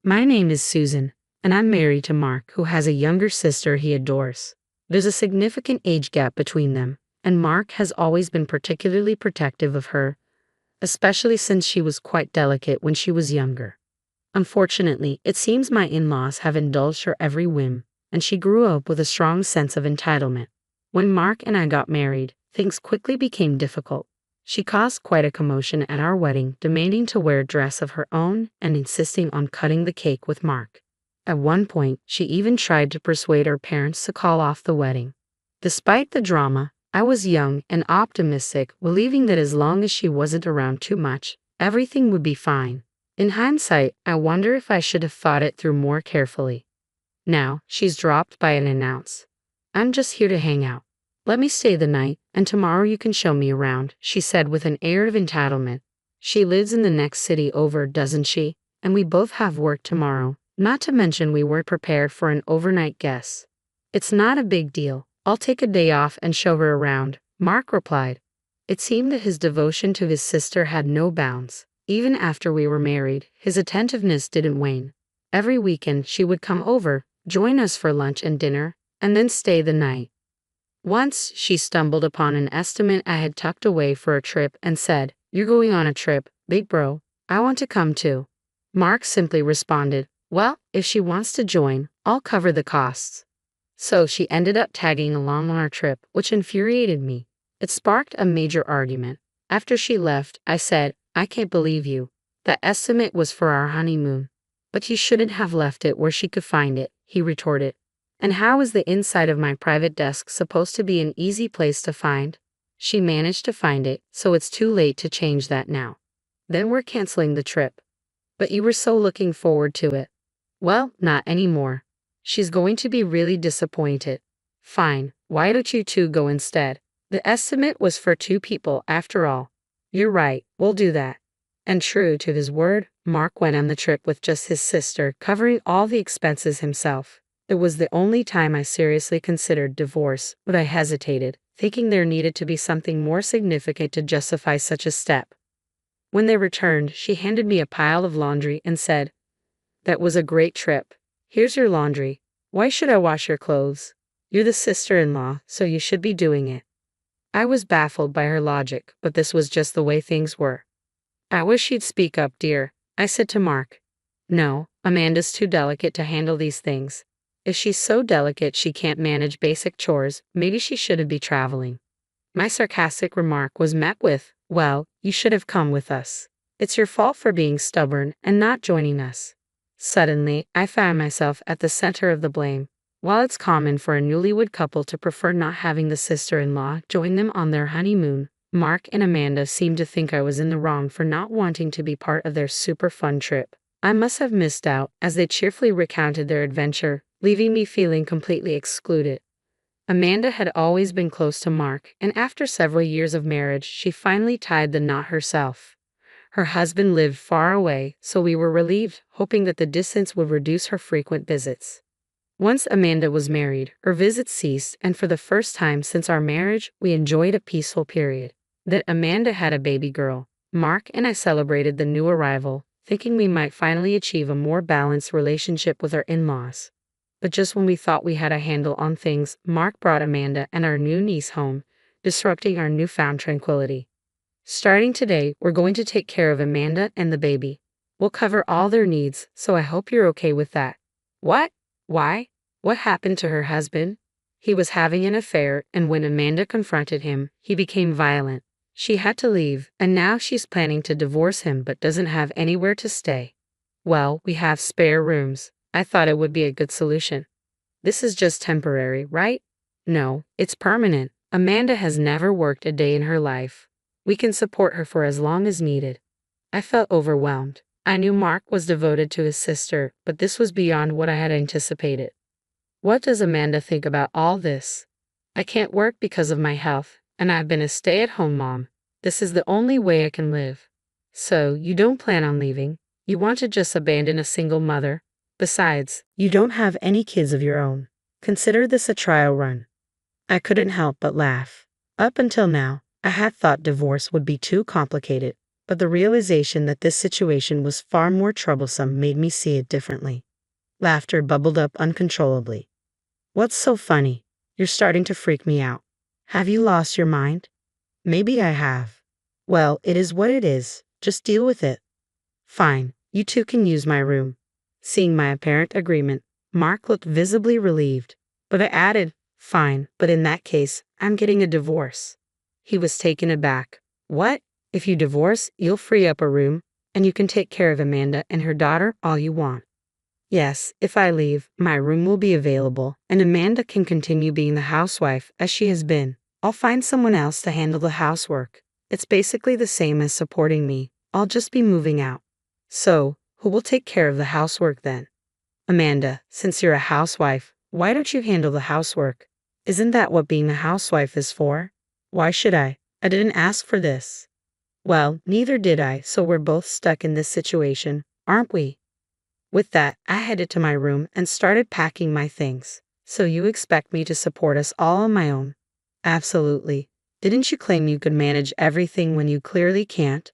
My name is Susan, and I'm married to Mark, who has a younger sister he adores. There's a significant age gap between them, and Mark has always been particularly protective of her, especially since she was quite delicate when she was younger. Unfortunately, it seems my in-laws have indulged her every whim, and she grew up with a strong sense of entitlement. When Mark and I got married, things quickly became difficult. She caused quite a commotion at our wedding, demanding to wear a dress of her own and insisting on cutting the cake with Mark. At one point, she even tried to persuade our parents to call off the wedding. Despite the drama, I was young and optimistic, believing that as long as she wasn't around too much, everything would be fine. In hindsight, I wonder if I should have thought it through more carefully. Now, she's dropped by and announced, "I'm just here to hang out. Let me stay the night, and tomorrow you can show me around," she said with an air of entitlement. She lives in the next city over, doesn't she? And we both have work tomorrow, not to mention we weren't prepared for an overnight guest. "It's not a big deal. I'll take a day off and show her around," Mark replied. It seemed that his devotion to his sister had no bounds. Even after we were married, his attentiveness didn't wane. Every weekend she would come over, join us for lunch and dinner, and then stay the night. Once, she stumbled upon an estimate I had tucked away for a trip and said, "You're going on a trip, big bro. I want to come too." Mark simply responded, "Well, if she wants to join, I'll cover the costs." So she ended up tagging along on our trip, which infuriated me. It sparked a major argument. After she left, I said, "I can't believe you. That estimate was for our honeymoon." "But you shouldn't have left it where she could find it," he retorted. "And how is the inside of my private desk supposed to be an easy place to find?" "She managed to find it, so it's too late to change that now." "Then we're canceling the trip." "But you were so looking forward to it." "Well, not anymore. She's going to be really disappointed." "Fine, why don't you two go instead? The estimate was for 2 people after all." "You're right, we'll do that." And true to his word, Mark went on the trip with just his sister, covering all the expenses himself. It was the only time I seriously considered divorce, but I hesitated, thinking there needed to be something more significant to justify such a step. When they returned, she handed me a pile of laundry and said, "That was a great trip. Here's your laundry. Why should I wash your clothes? You're the sister-in-law, so you should be doing it." I was baffled by her logic, but this was just the way things were. "I wish you'd speak up, dear," I said to Mark. "No, Amanda's too delicate to handle these things. If she's so delicate she can't manage basic chores, maybe she shouldn't be traveling." My sarcastic remark was met with, "Well, you should have come with us. It's your fault for being stubborn and not joining us." Suddenly, I found myself at the center of the blame. While it's common for a newlywed couple to prefer not having the sister-in-law join them on their honeymoon, Mark and Amanda seemed to think I was in the wrong for not wanting to be part of their super fun trip. I must have missed out, as they cheerfully recounted their adventure, leaving me feeling completely excluded. Amanda had always been close to Mark, and after several years of marriage, she finally tied the knot herself. Her husband lived far away, so we were relieved, hoping that the distance would reduce her frequent visits. Once Amanda was married, her visits ceased, and for the first time since our marriage, we enjoyed a peaceful period. That Amanda had a baby girl, Mark and I celebrated the new arrival, thinking we might finally achieve a more balanced relationship with our in-laws. But just when we thought we had a handle on things, Mark brought Amanda and our new niece home, disrupting our newfound tranquility. "Starting today, we're going to take care of Amanda and the baby. We'll cover all their needs, so I hope you're okay with that." "What? Why? What happened to her husband?" "He was having an affair, and when Amanda confronted him, he became violent. She had to leave, and now she's planning to divorce him but doesn't have anywhere to stay." "Well, we have spare rooms. I thought it would be a good solution." "This is just temporary, right?" "No, it's permanent. Amanda has never worked a day in her life. We can support her for as long as needed." I felt overwhelmed. I knew Mark was devoted to his sister, but this was beyond what I had anticipated. "What does Amanda think about all this?" "I can't work because of my health, and I've been a stay-at-home mom. This is the only way I can live." "So, you don't plan on leaving? You want to just abandon a single mother? Besides, you don't have any kids of your own. Consider this a trial run." I couldn't help but laugh. Up until now, I had thought divorce would be too complicated, but the realization that this situation was far more troublesome made me see it differently. Laughter bubbled up uncontrollably. What's so funny? You're starting to freak me out. Have you lost your mind? Maybe I have. Well, it is what it is. Just deal with it. Fine, you two can use my room. Seeing my apparent agreement, Mark looked visibly relieved. But I added, fine, but in that case, I'm getting a divorce. He was taken aback. What? If you divorce, you'll free up a room, and you can take care of Amanda and her daughter all you want. Yes, if I leave, my room will be available, and Amanda can continue being the housewife as she has been. I'll find someone else to handle the housework. It's basically the same as supporting me. I'll just be moving out. So, who will take care of the housework then? Amanda, since you're a housewife, why don't you handle the housework? Isn't that what being a housewife is for? Why should I? I didn't ask for this. Well, neither did I, so we're both stuck in this situation, aren't we? With that, I headed to my room and started packing my things. So you expect me to support us all on my own? Absolutely. Didn't you claim you could manage everything when you clearly can't?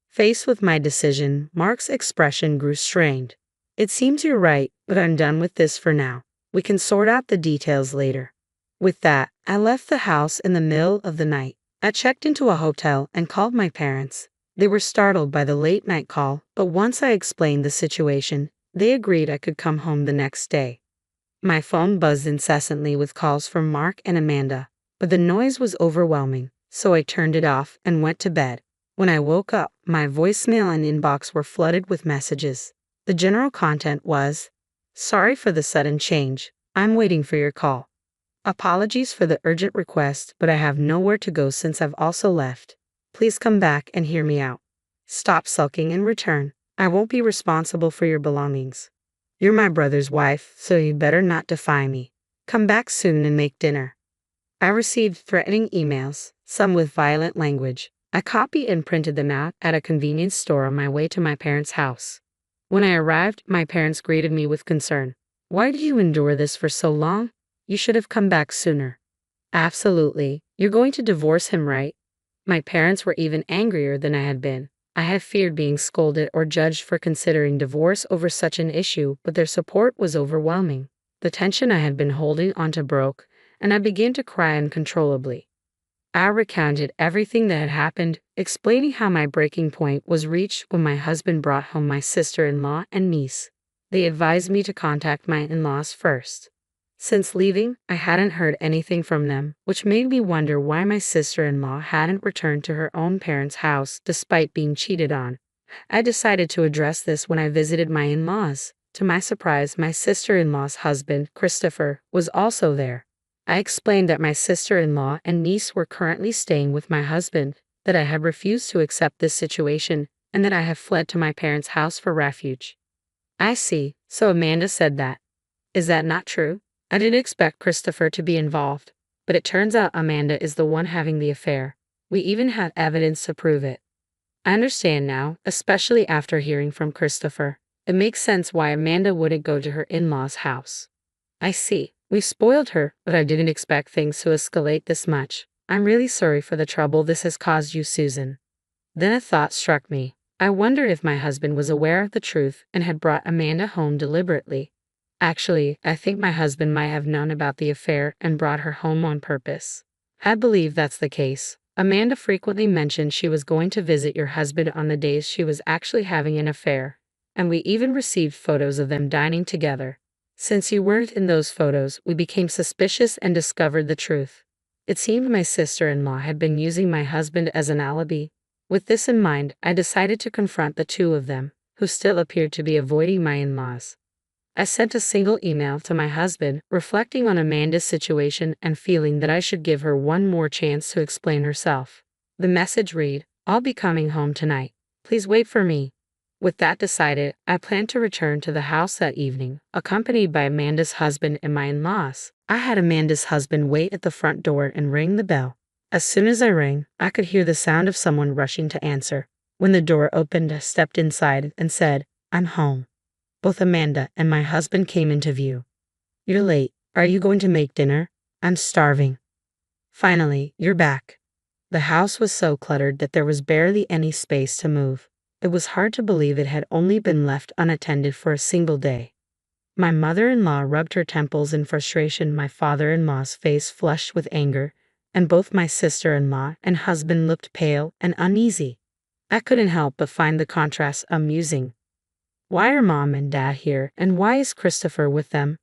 Faced with my decision, Mark's expression grew strained. It seems you're right, but I'm done with this for now. We can sort out the details later. With that, I left the house in the middle of the night. I checked into a hotel and called my parents. They were startled by the late night call, but once I explained the situation, they agreed I could come home the next day. My phone buzzed incessantly with calls from Mark and Amanda, but the noise was overwhelming, so I turned it off and went to bed. When I woke up, my voicemail and inbox were flooded with messages. The general content was, "Sorry for the sudden change. I'm waiting for your call. Apologies for the urgent request, but I have nowhere to go since I've also left. Please come back and hear me out. Stop sulking and return. I won't be responsible for your belongings. You're my brother's wife, so you better not defy me. Come back soon and make dinner." I received threatening emails, some with violent language. I copied and printed them out at a convenience store on my way to my parents' house. When I arrived, my parents greeted me with concern. "Why did you endure this for so long? You should have come back sooner." Absolutely. You're going to divorce him, right? My parents were even angrier than I had been. I had feared being scolded or judged for considering divorce over such an issue, but their support was overwhelming. The tension I had been holding onto broke, and I began to cry uncontrollably. I recounted everything that had happened, explaining how my breaking point was reached when my husband brought home my sister-in-law and niece. They advised me to contact my in-laws first. Since leaving, I hadn't heard anything from them, which made me wonder why my sister-in-law hadn't returned to her own parents' house despite being cheated on. I decided to address this when I visited my in-laws. To my surprise, my sister-in-law's husband, Christopher, was also there. I explained that my sister-in-law and niece were currently staying with my husband, that I had refused to accept this situation, and that I have fled to my parents' house for refuge. I see, so Amanda said that. Is that not true? I didn't expect Christopher to be involved, but it turns out Amanda is the one having the affair. We even have evidence to prove it. I understand now, especially after hearing from Christopher. It makes sense why Amanda wouldn't go to her in-laws' house. I see. We spoiled her, but I didn't expect things to escalate this much. I'm really sorry for the trouble this has caused you, Susan. Then a thought struck me. I wondered if my husband was aware of the truth and had brought Amanda home deliberately. Actually, I think my husband might have known about the affair and brought her home on purpose. I believe that's the case. Amanda frequently mentioned she was going to visit your husband on the days she was actually having an affair, and we even received photos of them dining together. Since you weren't in those photos, we became suspicious and discovered the truth. It seemed my sister-in-law had been using my husband as an alibi. With this in mind, I decided to confront the two of them, who still appeared to be avoiding my in-laws. I sent a single email to my husband, reflecting on Amanda's situation and feeling that I should give her one more chance to explain herself. The message read, "I'll be coming home tonight. Please wait for me." With that decided, I planned to return to the house that evening, accompanied by Amanda's husband and my in-laws. I had Amanda's husband wait at the front door and ring the bell. As soon as I rang, I could hear the sound of someone rushing to answer. When the door opened, I stepped inside and said, "I'm home." Both Amanda and my husband came into view. "You're late. Are you going to make dinner? I'm starving." "Finally, you're back." The house was so cluttered that there was barely any space to move. It was hard to believe it had only been left unattended for a single day. My mother-in-law rubbed her temples in frustration, my father-in-law's face flushed with anger, and both my sister-in-law and husband looked pale and uneasy. I couldn't help but find the contrast amusing. Why are Mom and Dad here, and why is Christopher with them?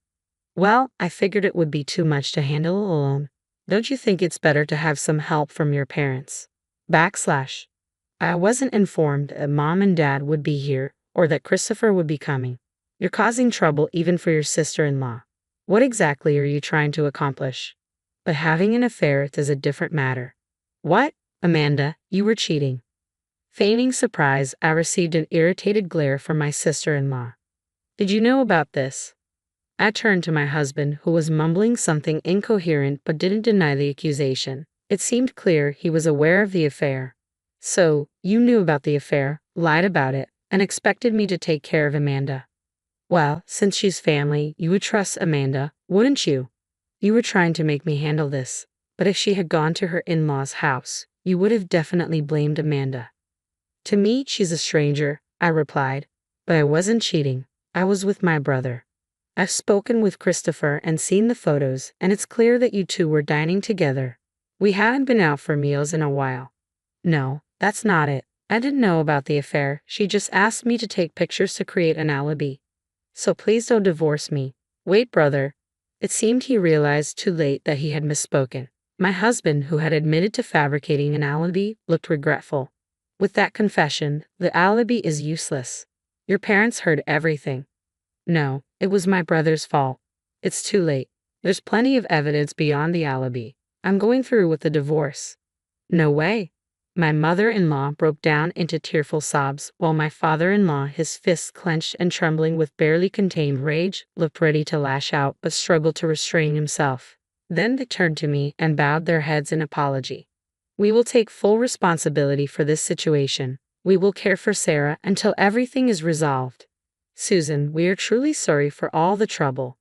Well, I figured it would be too much to handle alone. Don't you think it's better to have some help from your parents? I wasn't informed that Mom and Dad would be here, or that Christopher would be coming. You're causing trouble even for your sister-in-law. What exactly are you trying to accomplish? But having an affair is a different matter. What? Amanda, you were cheating. Feigning surprise, I received an irritated glare from my sister-in-law. Did you know about this? I turned to my husband, who was mumbling something incoherent but didn't deny the accusation. It seemed clear he was aware of the affair. So, you knew about the affair, lied about it, and expected me to take care of Amanda. Well, since she's family, you would trust Amanda, wouldn't you? You were trying to make me handle this, but if she had gone to her in-laws' house, you would have definitely blamed Amanda. To me, she's a stranger, I replied, but I wasn't cheating. I was with my brother. I've spoken with Christopher and seen the photos, and it's clear that you two were dining together. We haven't been out for meals in a while. No, that's not it. I didn't know about the affair. She just asked me to take pictures to create an alibi. So please don't divorce me. Wait, brother. It seemed he realized too late that he had misspoken. My husband, who had admitted to fabricating an alibi, looked regretful. With that confession, the alibi is useless. Your parents heard everything. No, it was my brother's fault. It's too late. There's plenty of evidence beyond the alibi. I'm going through with the divorce. No way. My mother-in-law broke down into tearful sobs, while my father-in-law, his fists clenched and trembling with barely contained rage, looked ready to lash out but struggled to restrain himself. Then they turned to me and bowed their heads in apology. We will take full responsibility for this situation. We will care for Sarah until everything is resolved. Susan, we are truly sorry for all the trouble.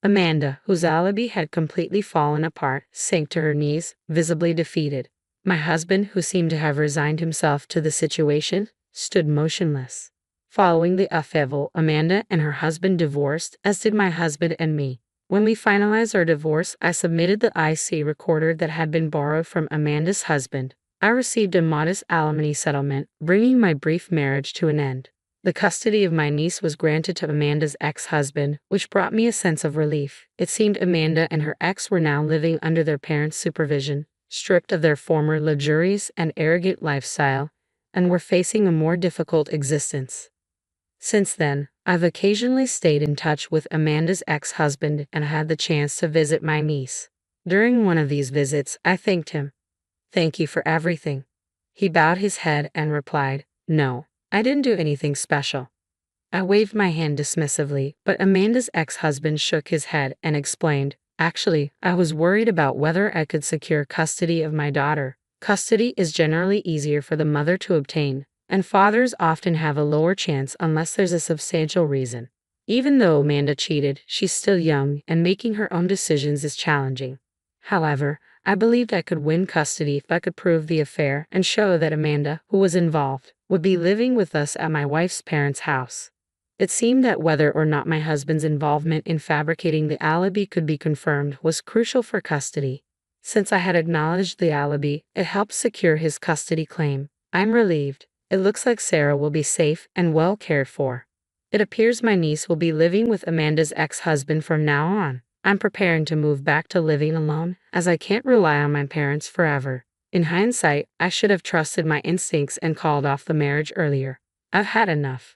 Amanda, whose alibi had completely fallen apart, sank to her knees, visibly defeated. My husband, who seemed to have resigned himself to the situation, stood motionless. Following the upheaval, Amanda and her husband divorced, as did my husband and me. When we finalized our divorce, I submitted the IC recorder that had been borrowed from Amanda's husband. I received a modest alimony settlement, bringing my brief marriage to an end. The custody of my niece was granted to Amanda's ex-husband, which brought me a sense of relief. It seemed Amanda and her ex were now living under their parents' supervision, stripped of their former luxurious and arrogant lifestyle, and were facing a more difficult existence. Since then, I've occasionally stayed in touch with Amanda's ex-husband and had the chance to visit my niece. During one of these visits, I thanked him. Thank you for everything. He bowed his head and replied, No, I didn't do anything special. I waved my hand dismissively, but Amanda's ex-husband shook his head and explained, Actually, I was worried about whether I could secure custody of my daughter. Custody is generally easier for the mother to obtain, and fathers often have a lower chance unless there's a substantial reason. Even though Amanda cheated, she's still young, and making her own decisions is challenging. However, I believed I could win custody if I could prove the affair and show that Amanda, who was involved, would be living with us at my wife's parents' house. It seemed that whether or not my husband's involvement in fabricating the alibi could be confirmed was crucial for custody. Since I had acknowledged the alibi, it helped secure his custody claim. I'm relieved. It looks like Sarah will be safe and well cared for. It appears my niece will be living with Amanda's ex-husband from now on. I'm preparing to move back to living alone, as I can't rely on my parents forever. In hindsight, I should have trusted my instincts and called off the marriage earlier. I've had enough.